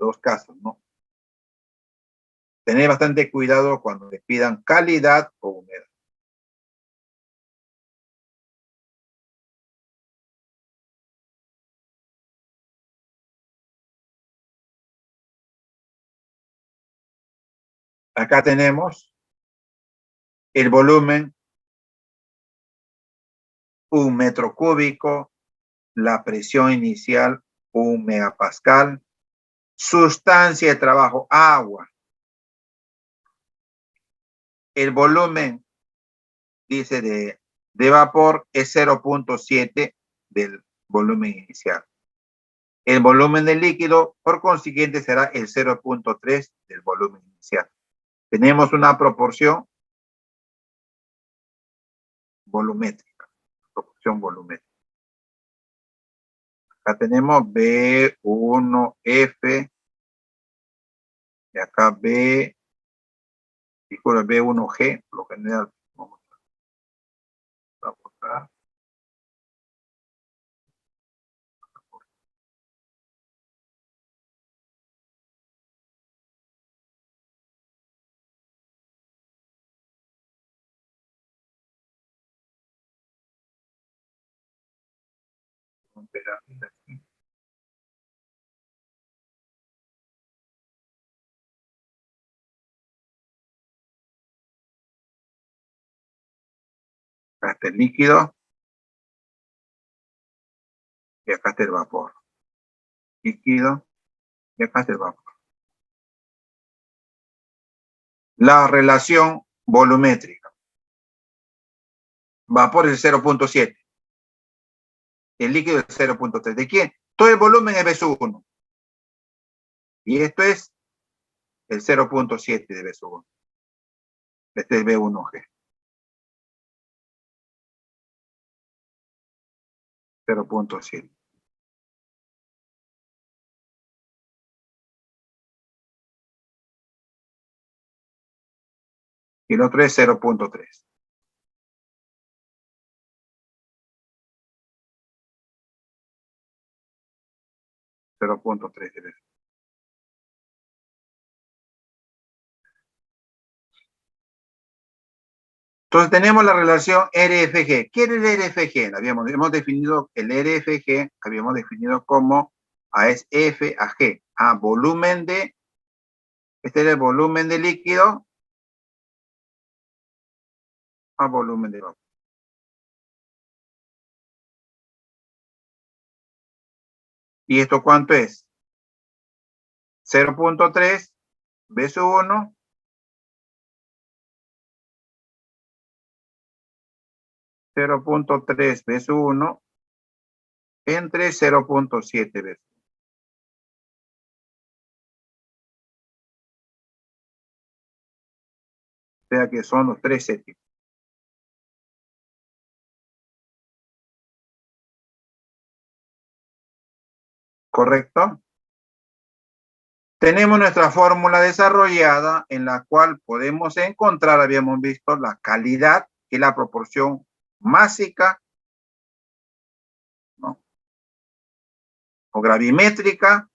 Dos casos, ¿no? Tener bastante cuidado cuando le pidan calidad o humedad. Acá tenemos el volumen, 1 metro cúbico, la presión inicial, 1 megapascal, sustancia de trabajo, agua. El volumen, dice, de vapor es 0.7 del volumen inicial. El volumen del líquido, por consiguiente, será el 0.3 del volumen inicial. Tenemos una proporción volumétrica. Proporción volumétrica. Acá tenemos B1F y acá B1G, por lo general. Vamos a buscar. Acá está el líquido y acá está el vapor. Líquido y acá está el vapor. La relación volumétrica. Vapor es 0.7. El líquido es 0.3. ¿De quién? Todo el volumen es B1. Y esto es el 0.7 de B1. Este es B1G. 0.7. Y el otro es 0.3. Entonces tenemos la relación RFG. ¿Qué es el RFG? Hemos definido el RFG, habíamos definido como A es F a G. A volumen de, este era el volumen de líquido, a volumen de vapor. ¿Y esto cuánto es? 0.3 B sub 1 0.3 B sub 1 entre 0.7 B. O sea que son los 3 séptimos. ¿Correcto? Tenemos nuestra fórmula desarrollada en la cual podemos encontrar, habíamos visto, la calidad, que es la proporción másica, ¿no? O gravimétrica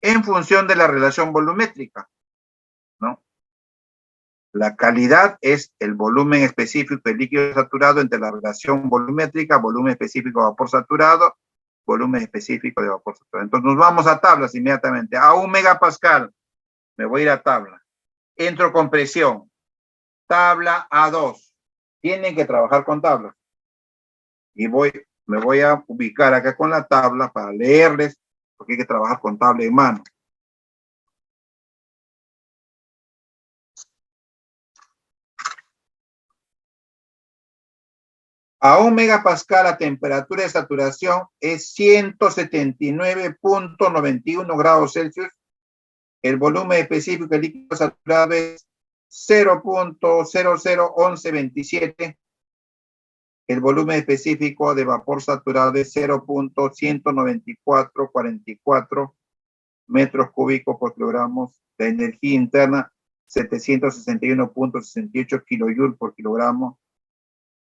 en función de la relación volumétrica, ¿no? La calidad es el volumen específico del líquido saturado entre la relación volumétrica, volumen específico de vapor saturado, volumen específico de vapor saturado. Entonces nos vamos a tablas inmediatamente. A 1 megapascal, me voy a ir a tabla. Entro con presión. Tabla A2. Tienen que trabajar con tablas. Y me voy a ubicar acá con la tabla para leerles, porque hay que trabajar con tabla en mano. A 1 megapascal la temperatura de saturación es 179.91 grados Celsius. El volumen específico del líquido saturado es 0.001127. El volumen específico de vapor saturado es 0.19444 metros cúbicos por kilogramo. La energía interna 761.68 kilojoules por kilogramo.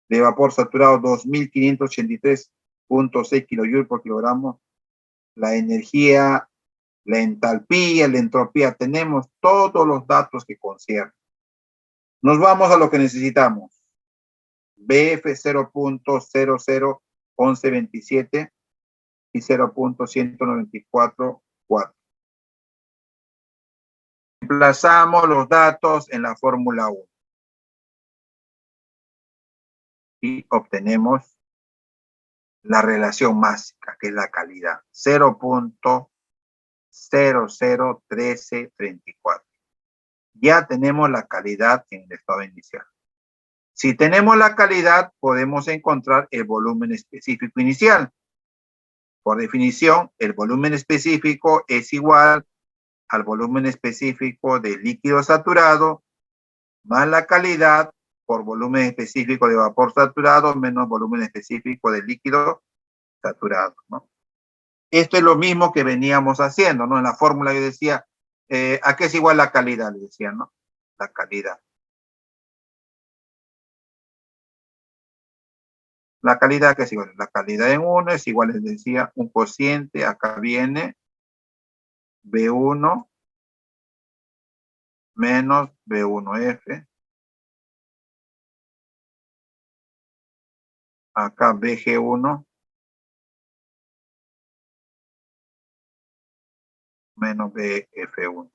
De vapor saturado 2.583.6 kilojoules por kilogramo. La energía, la entalpía, la entropía, tenemos todos los datos que conciernen. Nos vamos a lo que necesitamos. BF 0.001127 y 0.1944. Reemplazamos los datos en la fórmula 1. Y obtenemos la relación másica, que es la calidad, 0.001334. Ya tenemos la calidad en el estado inicial. Si tenemos la calidad, podemos encontrar el volumen específico inicial. Por definición, el volumen específico es igual al volumen específico del líquido saturado más la calidad por volumen específico de vapor saturado menos volumen específico de líquido saturado, ¿no? Esto es lo mismo que veníamos haciendo, ¿no? En la fórmula yo decía, ¿a qué es igual la calidad? Le decía, ¿no? La calidad. La calidad, ¿qué es igual? La calidad en 1 es igual, les decía, un cociente, acá viene B1 menos B1F. Acá BG1 menos BF1.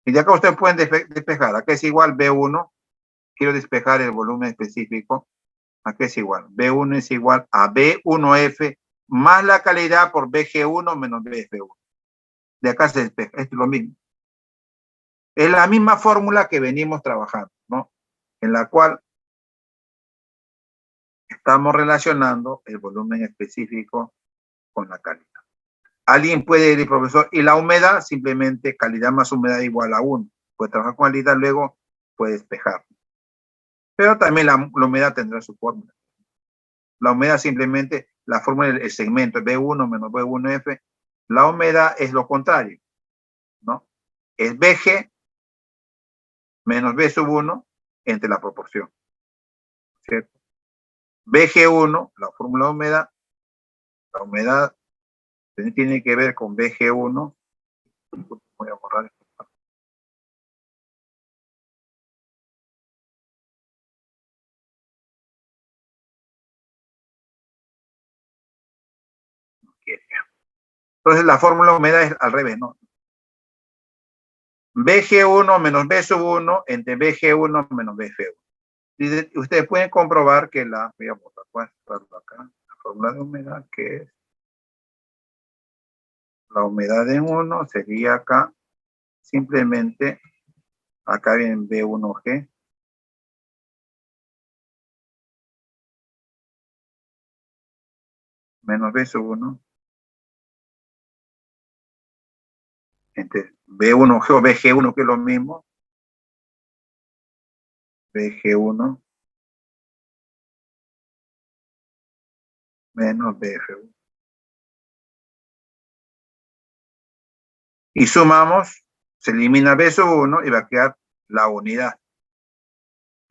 Y de acá ustedes pueden despejar. Acá es igual B1. Quiero despejar el volumen específico. Acá es igual. B1 es igual a B1F más la calidad por BG1 menos BF1. De acá se despeja. Esto es lo mismo. Es la misma fórmula que venimos trabajando, ¿no? En la cual estamos relacionando el volumen específico con la calidad. Alguien puede decir, profesor, y la humedad, simplemente calidad más humedad igual a 1. Puede trabajar con calidad, luego puede despejar. Pero también la humedad tendrá su fórmula. La humedad simplemente, la fórmula del segmento es B1 menos B1F. La humedad es lo contrario, ¿no? Es BG menos B sub 1 entre la proporción, ¿cierto? BG1, la fórmula de humedad, la humedad tiene que ver con BG1. Voy a borrar esto. Entonces la fórmula de humedad es al revés, ¿no? BG1 menos B sub 1 entre BG1 menos BF1. Y ustedes pueden comprobar que voy a botar. voy a cerrarlo acá. La fórmula de humedad, que es la humedad en 1, sería acá, simplemente, acá viene B1G, menos B sub 1, entre B1G o BG1, que es lo mismo, BG1 menos BF1. Y sumamos, se elimina B sub 1 y va a quedar la unidad.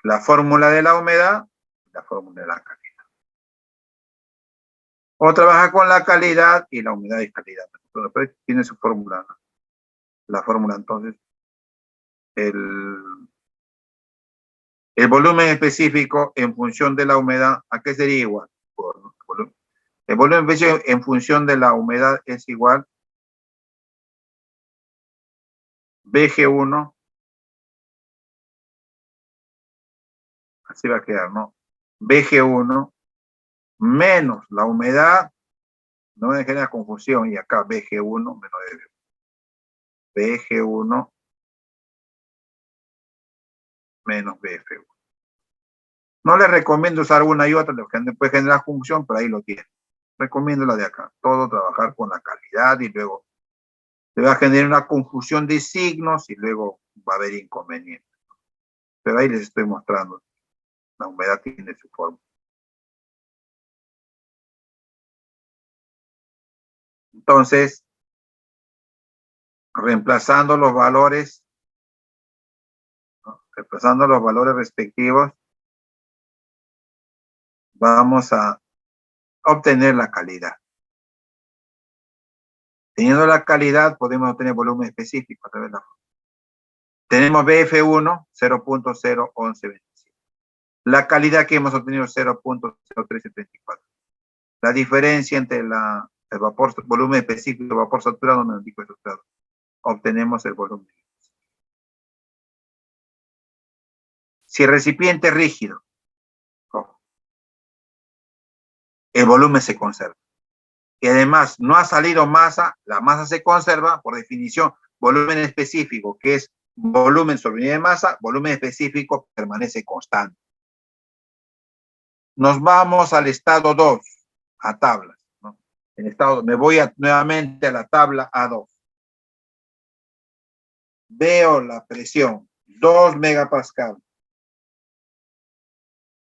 La fórmula de la humedad, la fórmula de la calidad. O trabaja con la calidad y la humedad y calidad. Pero tiene su fórmula, ¿no? La fórmula, entonces, el volumen específico en función de la humedad, ¿a qué sería igual? El volumen específico en función de la humedad es igual BG1, así va a quedar, ¿no? BG1 menos la humedad, no me genera confusión, y acá BG1 menos BG1 menos BF1. No les recomiendo usar una y otra, porque puede generar confusión, pero ahí lo tienen. Recomiendo la de acá. Todo trabajar con la calidad y luego se va a generar una confusión de signos y luego va a haber inconvenientes. Pero ahí les estoy mostrando. La humedad tiene su forma. Entonces, reemplazando los valores, ¿no? Reemplazando los valores respectivos, vamos a obtener la calidad. Teniendo la calidad, podemos obtener volumen específico a través de la fórmula. Tenemos BF1, 0.01125. La calidad que hemos obtenido, 0.0334. La diferencia entre el vapor, volumen específico y el vapor saturado menos líquido saturado. Obtenemos el volumen. Si el recipiente es rígido, el volumen se conserva. Y además no ha salido masa, la masa se conserva, por definición, volumen específico, que es volumen sobre unidad de masa, volumen específico permanece constante. Nos vamos al estado 2, a tablas, ¿no? El estado, me voy nuevamente a la tabla A2. Veo la presión, 2 megapascal.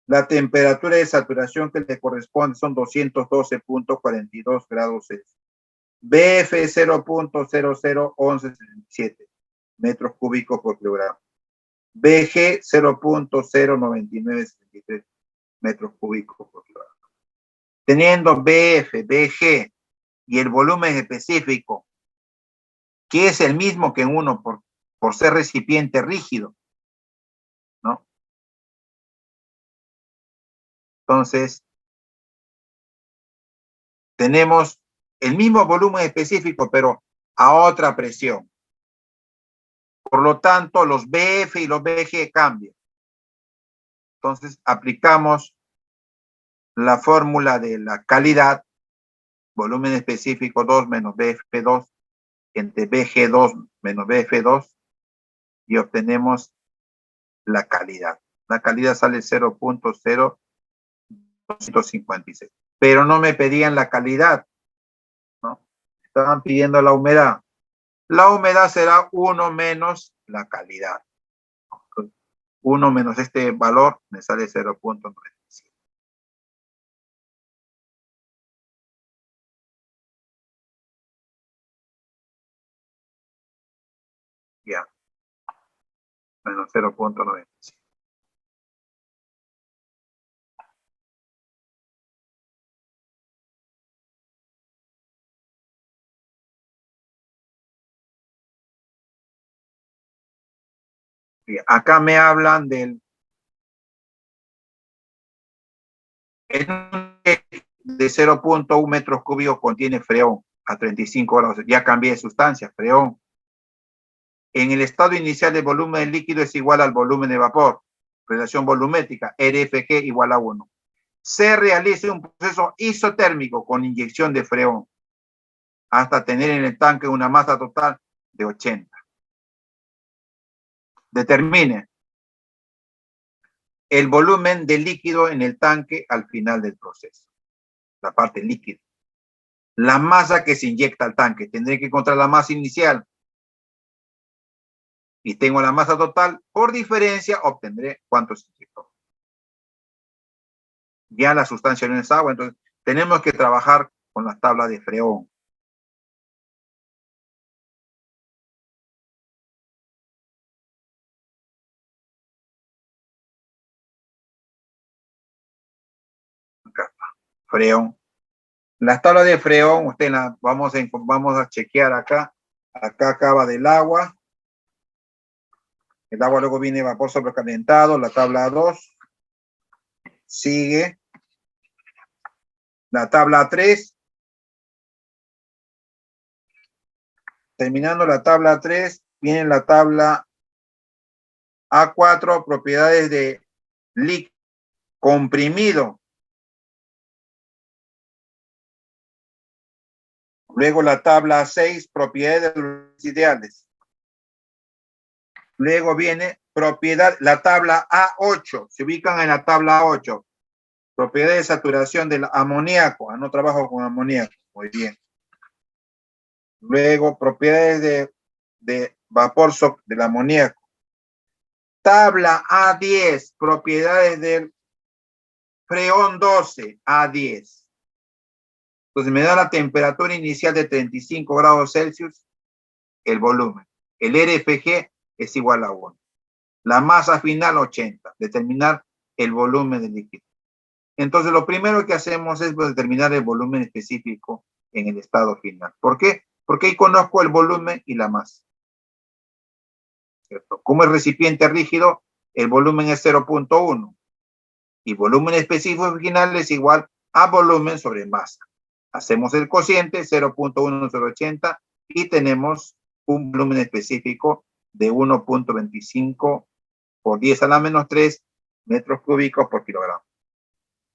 La temperatura de saturación que le corresponde son 212.42 grados Celsius. BF 0.001167 metros cúbicos por kilogramo. BG 0.09973 metros cúbicos por kilogramo. Teniendo BF, BG y el volumen específico, que es el mismo que en 1 por ser recipiente rígido, ¿no? Entonces, tenemos el mismo volumen específico, pero a otra presión. Por lo tanto, los BF y los BG cambian. Entonces, aplicamos la fórmula de la calidad, volumen específico 2 menos BF2, entre BG2 menos BF2, y obtenemos la calidad. La calidad sale 0.0256. Pero no me pedían la calidad, ¿no? Estaban pidiendo la humedad. La humedad será 1 menos la calidad. 1 menos este valor me sale 0.97. Ya. Menos 0.97. Acá me hablan del de 0.1 metros cúbicos contiene freón a 35 grados. Ya cambié de sustancia, freón. En el estado inicial el volumen del líquido es igual al volumen de vapor. Relación volumétrica, RFG igual a 1. se realice un proceso isotérmico con inyección de freón hasta tener en el tanque una masa total de 80. Determine el volumen de líquido en el tanque al final del proceso. La parte líquida. La masa que se inyecta al tanque. Tendré que encontrar la masa inicial. Y tengo la masa total. Por diferencia, obtendré cuánto se inyectó. Ya la sustancia no es agua. Entonces, tenemos que trabajar con las tablas de freón. Acá está. Freón. Las tablas de freón, vamos a chequear acá. Acá acaba del agua. El agua luego viene vapor sobrecalentado, la tabla 2. Sigue la tabla 3. Terminando la tabla 3, viene la tabla A4, propiedades de líquido comprimido. Luego la tabla 6, propiedades de los ideales. Luego viene la tabla A8, se ubican en la tabla A8. Propiedades de saturación del amoníaco. No trabajo con amoníaco, muy bien. Luego, propiedades de vapor del amoníaco. Tabla A10, propiedades del freón 12, A10. Entonces me da la temperatura inicial de 35 grados Celsius, el volumen. El RFG es igual a 1. La masa final 80, determinar el volumen del líquido. Entonces lo primero que hacemos es determinar el volumen específico en el estado final. ¿Por qué? Porque ahí conozco el volumen y la masa. ¿Cierto? Como el recipiente rígido, el volumen es 0.1 y volumen específico final es igual a volumen sobre masa. Hacemos el cociente 0.1080 y tenemos un volumen específico de 1.25 por 10 a la menos 3 metros cúbicos por kilogramo.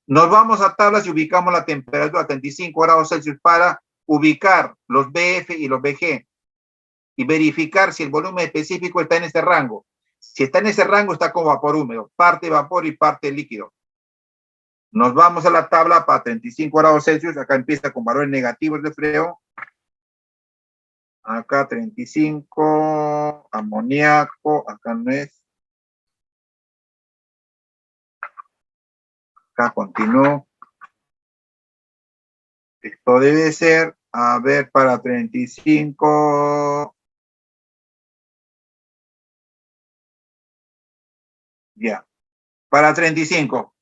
Nos vamos a tablas y ubicamos la temperatura a 35 grados Celsius para ubicar los BF y los BG y verificar si el volumen específico está en ese rango. Si está en ese rango, está como vapor húmedo, parte vapor y parte líquido. Nos vamos a la tabla para 35 grados Celsius. Acá empieza con valores negativos de freón. Acá 35, amoníaco, acá no es. Acá continúo. Esto debe ser, a ver, para 35. Ya. Para 35.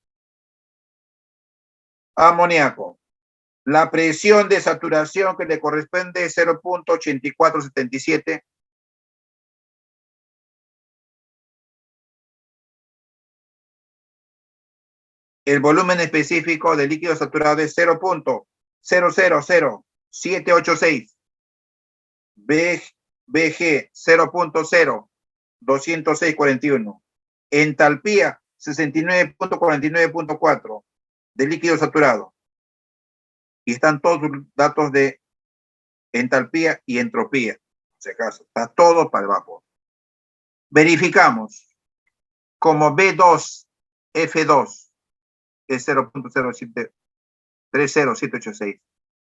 Amoníaco. La presión de saturación que le corresponde es 0.8477. El volumen específico de líquido saturado es 0.000786. BG 0.020641. Entalpía 69.49.4 de líquido saturado. Y están todos los datos de entalpía y entropía. En ese caso, está todo para el vapor. Verificamos. Como B2, F2 es 0.0730786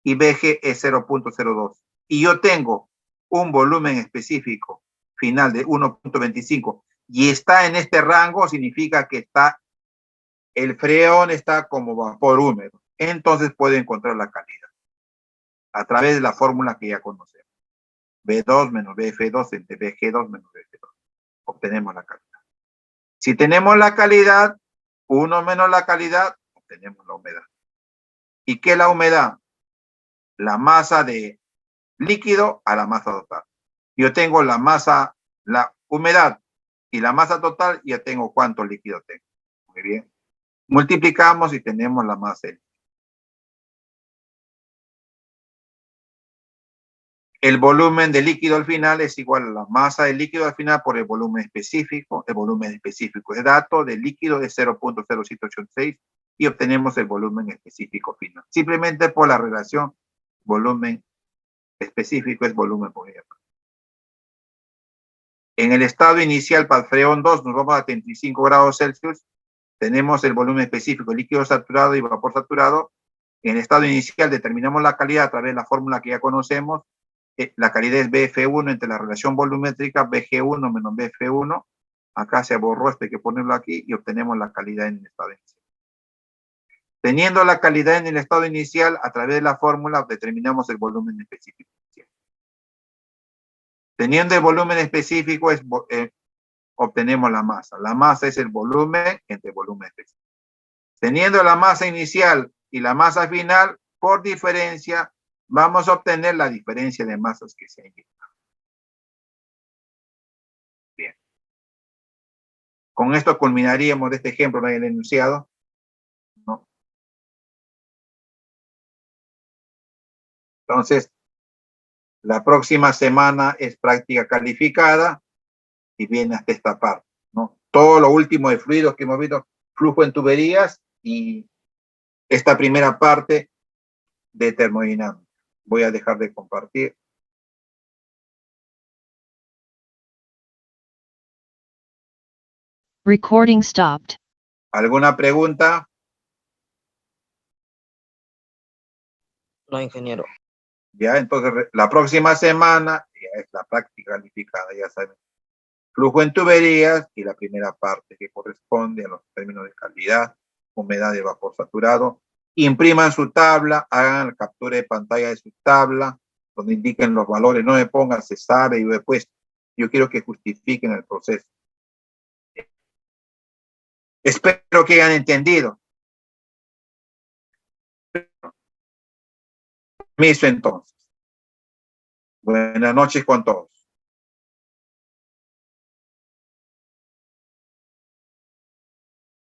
y BG es 0.02. Y yo tengo un volumen específico final de 1.25 y está en este rango, significa que el freón está como vapor húmedo. Entonces puedo encontrar la calidad a través de la fórmula que ya conocemos. B2 menos BF2 entre BG2 menos BF2. Obtenemos la calidad. Si tenemos la calidad, 1 menos la calidad, obtenemos la humedad. ¿Y qué es la humedad? La masa de líquido a la masa total. Yo tengo la masa, la humedad y la masa total, ya tengo cuánto líquido tengo. Muy bien. Multiplicamos y tenemos la masa de líquido. El volumen de líquido al final es igual a la masa de líquido al final por el volumen específico. El volumen específico es dato, de líquido es 0.0786 y obtenemos el volumen específico final. Simplemente por la relación volumen específico es volumen por ejemplo. En el estado inicial para el freón 2 nos vamos a 35 grados Celsius. Tenemos el volumen específico, líquido saturado y vapor saturado. En el estado inicial determinamos la calidad a través de la fórmula que ya conocemos. La calidad es BF1 entre la relación volumétrica BG1 menos BF1. Acá se borró, esto hay que ponerlo aquí y obtenemos la calidad en el estado inicial. Teniendo la calidad en el estado inicial, a través de la fórmula determinamos el volumen específico. Teniendo el volumen específico, obtenemos la masa. La masa es el volumen entre volumen específico. Teniendo la masa inicial y la masa final, por diferencia, vamos a obtener la diferencia de masas que se han llegado. Bien. Con esto culminaríamos de este ejemplo en el enunciado, ¿no? Entonces, la próxima semana es práctica calificada y viene hasta esta parte, ¿no? Todo lo último de fluidos que hemos visto, flujo en tuberías y esta primera parte de termodinámica. Voy a dejar de compartir. Recording stopped. ¿Alguna pregunta? No, ingeniero. Ya, entonces la próxima semana ya es la práctica calificada, ya saben. Flujo en tuberías y la primera parte que corresponde a los términos de calidad, humedad y vapor saturado. Impriman su tabla, hagan la captura de pantalla de su tabla, donde indiquen los valores. No me pongan se sabe, yo he puesto. Yo quiero que justifiquen el proceso. Espero que hayan entendido. Permiso entonces. Buenas noches con todos.